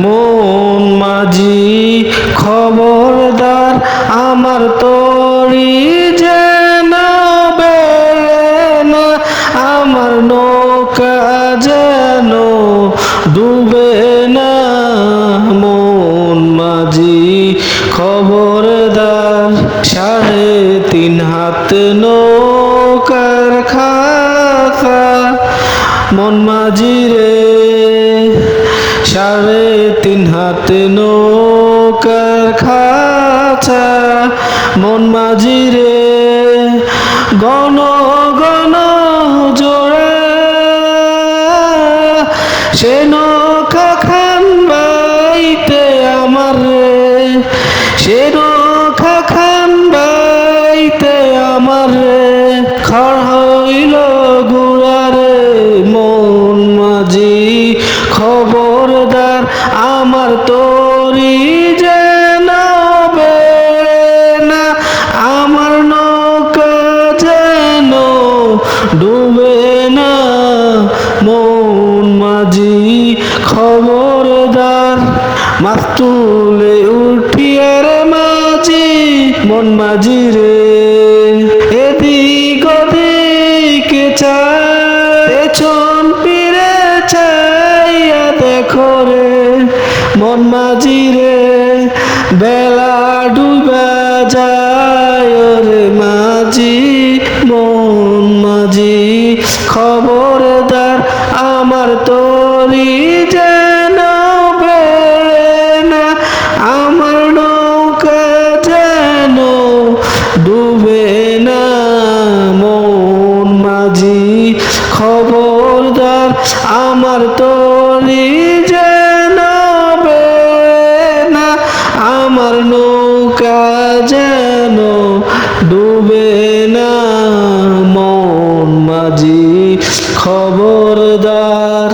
মন মাঝি খবরদার, আমার তরি যেন বেড়ে না, আমার নৌকা যেন ডুবে না। মন মাঝি খবরদার, 3.5 হাত নৌকার খাতা। মন মাঝি রে, 3.5 হাত নৌকার খাঁচা। মন মাঝি রে, গণ গণ জোড়া, সে নৌকা খান বাইতে আমার রে, সে নৌকা খান বাইতে আমার রে, খড় হইল গুড়ারে। মন মাঝি খবরদার, আমার তরি যেন বেড়ে না, আমার নৌকা যেন ডুবে না। মন মাঝি খবরদার, মাছ তুলে উঠিয়ার মাঝি। মন মাঝি রে, এদিক ওদিকে চায়, পেছন ফিরে চাইয়া দেখো রে। মন মাঝি রে, বেলা ডুবা যায় রে মাঝি। মন মাঝি খবরদার, আমার তরি যেন বেড়ে না, আমার নৌকা যেন ডুবে না। মন মাঝি খবরদার, আমার তরি যেন বেড়ে না, আমার নৌকা যেন ডুবে না। মন মাঝি খবরদার।